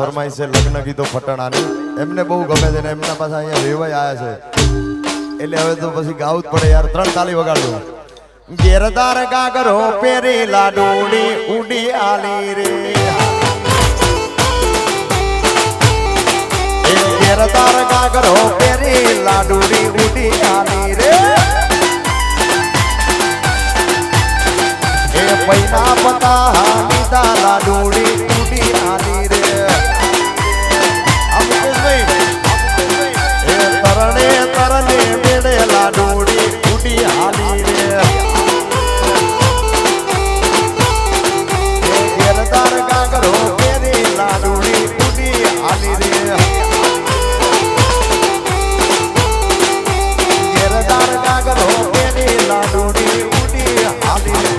ફરમાઈ છે લગ્ન ગીતો ફટાણાની એમને બહુ ગમે છે ને એમના પાસે અહીંયા રેવાય આયા છે એટલે હવે તો પછી ગાવું જ પડે યાર 3 તાળી વગાડજો ઘેરદાર ગાગરો પેરી લાડોડી ઉડી આલી રે ઘેરદાર ગાગરો પેરી લાડોડી ઉડી આલી રે એ પૈના પતા નીતા લાડોડી ઉડી આલી રે એ તરણે તરણે મેળે લાડોડી ઉડી આલી રે ઘેરદાર ગાગરો પેરી લાડોડી ઉડી આલી રે ઘેરદાર ગાગરો પેરી લાડોડી ઉડી આલી રે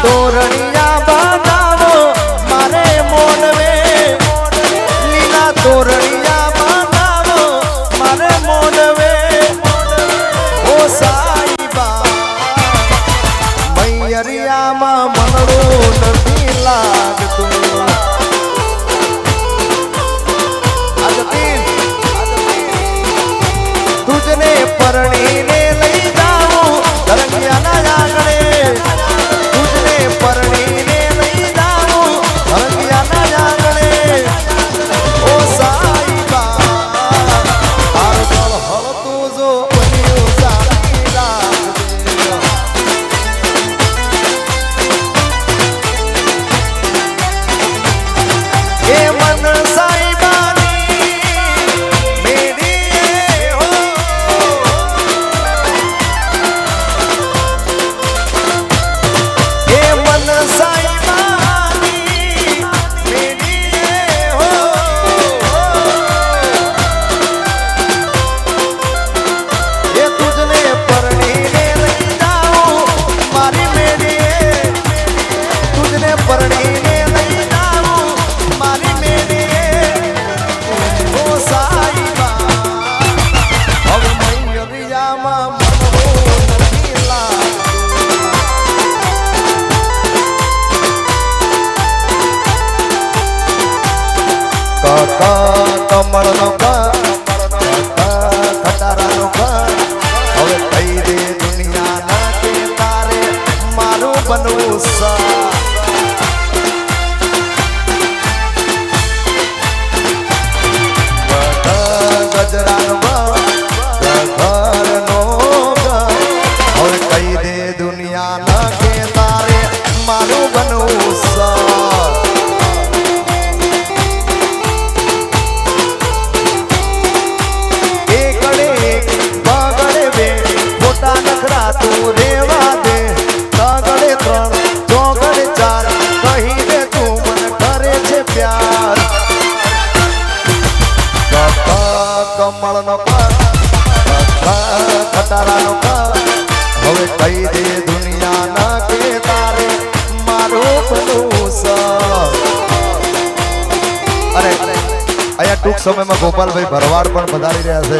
તોરણિયા બનાવો મારે મોનવે લીલા તોરણિયા બનાવો મારે મોનવે ઓ સાઈબા મૈયરિયામાં મનડું નથી લાગતું તુજને પરણીને લઈ જાઉં ધરંગિયાના આંગણે પરણીને લઈ જાઉં હરદિયાના આંગણે ઓ સાઈબા તાર જળ હળતું જો બન્યું સારી લાગજે એ મન સાઈબાની મેડીએ હો કમળ નો ખટારા નો હવે કહી દે દુનિયા ના કે તારે મારું બનવું સા ગજરા નો ઘર નો હવે કહી દે દુનિયા ના કે તારે મારું બનવું સા તું રેવા દે કાગળે 3 ચોગળે 4 કહી દે તું મને કરે છે પ્યાર કમળ નો ખટારા નો હવે કહી દે દુનિયા ના કે તારે મારું બનવું સા અરે અહીંયા ટૂંક સમયમાં ગોપાલભાઈ ભરવાડ પણ પધારી રહ્યા છે,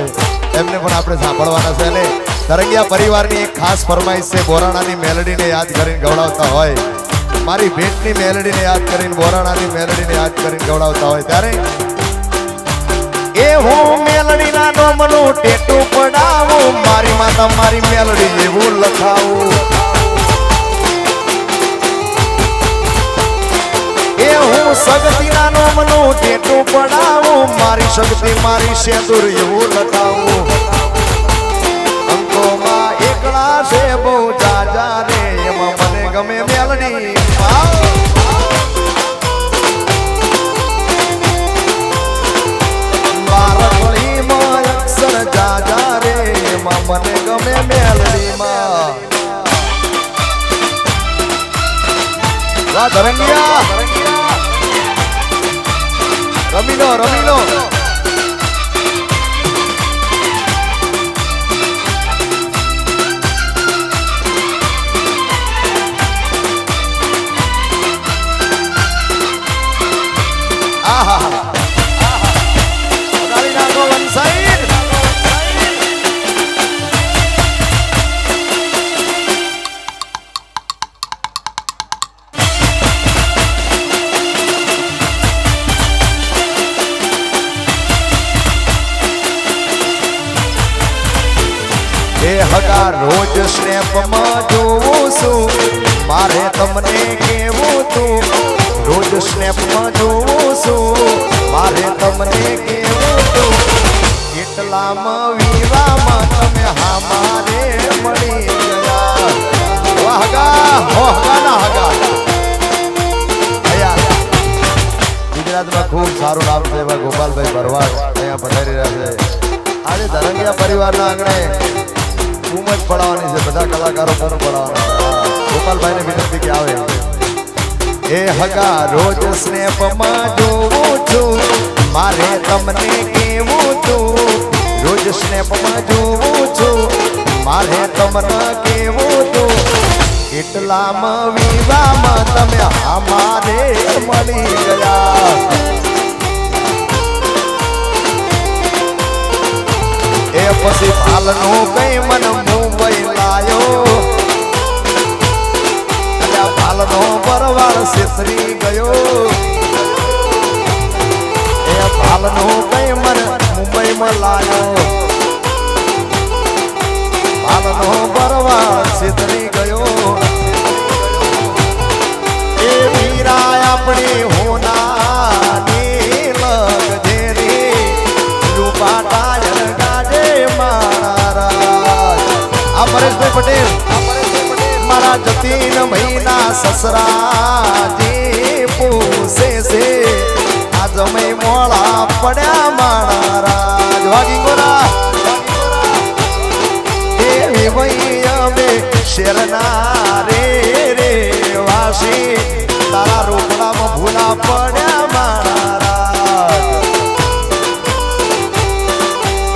એમને પણ આપણે સાંભળવાના છે. અને તરંગિયા પરિવારની એક ખાસ ફરમાઈશ છે, બોરાણાની મેલડીને યાદ કરીને ગવડાવતા હોય, મારી ભેટની મેલડીને યાદ કરીને, બોરાણાની મેલડીને યાદ કરીને ગવડાવતા હોય, ત્યારે એ હું મેલડીના નોમનું ટેટું પડાવું, મારી માતા મારી મેલડી જેવું લખાવું. એ હું શક્તિના નોમનું ટેટું પડાવું, મારી શક્તિ મારી સેતુર એવું લખાવું. અંકોમાં એકલા છે બહુ જાજા રે, એમાં મને ગમે મેલડી. બારકડીમાં અક્ષર જાજા રે, એમાં મને ગમે મેલડીમાં. વાહ ધરંગિયા, રમી લો રમી લો. હગા રોજ સ્નેપમાં જોઉં છું, મારે તમને કેવું તું. રોજ સ્નેપમાં જોઉં છું, મારે તમને કેવું તું. એટલામાં વિવાહમાં તમે હા મારે મળી ગયા. હગા હો હગા ના હગા. ગુજરાતમાં ખૂબ સારું નામ છે એવા ગોપાલભાઈ ભરવાડ અહીંયા પધારી રહ્યા છે. આજે ધરંગિયા પરિવારના આંગણે ઉમજ પડાવવાની છે, બધા કલાકારો પણ પડાવવાના. ગોપાલભાઈને વિનંતી કે આવે. એ હગા રોજ સ્નેપમાં જોઉં છું, મારે તમને કેવું તું. રોજ સ્નેપમાં જોઉં છું, મારે તમને કેવું તું. એટલામાં વિવાહમાં તમે અમારે મળી ગયા. એ પછી પાલનો કઈ મન મુંબઈ લાયો, પાલનો પરવાળ સેસરી ગયો. એ પાલનો કઈ મન મુંબઈ માં લાયો, પાલનો પરવાળ સેસરી ગયો. એ વીરા આપણી હોનાની લગ જેરી રૂપાટા પટેલ મારા જતીન મહિના સસરાજી પૂછે છે, આજ મેં મોળા પડ્યા મારા વાગી ગોરા. એવી ભાઈ અમે શેરના રે રે વાસી, તારા રોકડામાં ભૂલા પડ્યા મારા.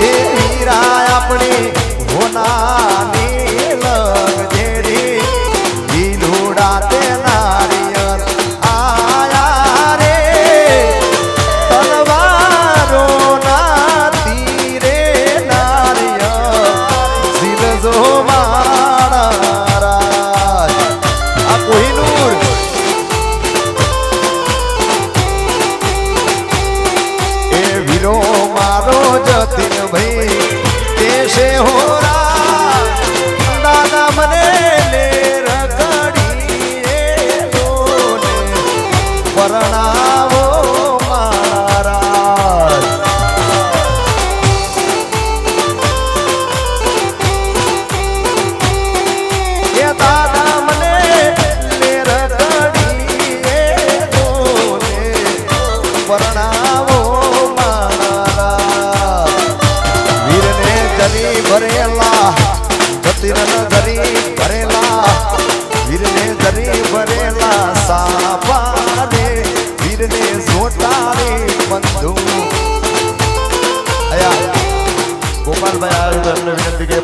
એ હીરા આપણી હોનાની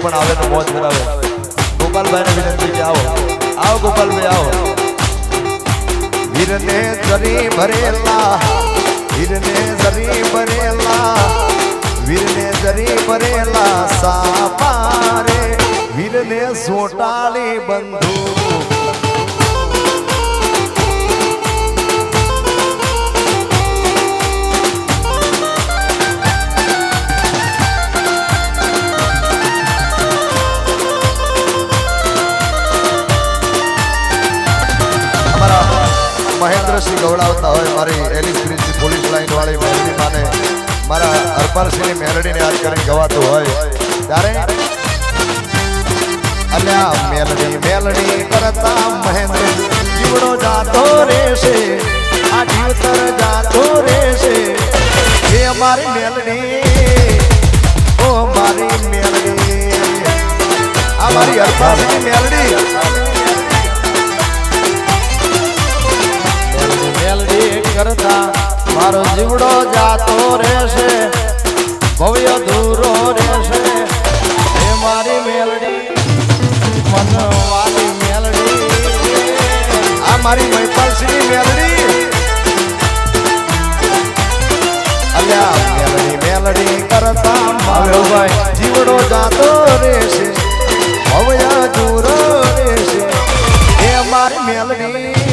પણ આવે તો મોજ કરાવે. ગોપાલભાઈને વિનંતી કે આવો આવો ગોપાલભાઈ આવો. વીરને જરી ભરેલા વીરને જરી ભરેલા વીરને જરી ભરેલા સાપારે વીરને સોટાળી બંધુ મહેન્દ્રસિંહ ગવડાવતા હોય મારી એલિસ બ્રિજની પોલીસ લાઈન વાળી મેલડી માને મારા હરપાલસિંહની મેલડીને યાદ કરીને ગવાતું હોય ત્યારે અલ્યા મેલડી મેલડી કરતા મહેન્દ્ર જીવડો જાતો રહેશે આ જીવતર જાતો રહેશે એ અમારી મેલડી ઓ મારી મેલડી આ મારી હરપાલસિંહની મેલડી કરતા મારો જીવડો જાતો રહેશે ભવ્ય દૂરો રહેશે એ મારી મેલડી મનવાળી મેલડી આ મારી મહિપાલસિંહની મેલડી અલ્યા મેલડી મેલડી કરતા મારો જીવડો જાતો રહેશે ભવ્ય દૂરો રહેશે એ મારી મેલડી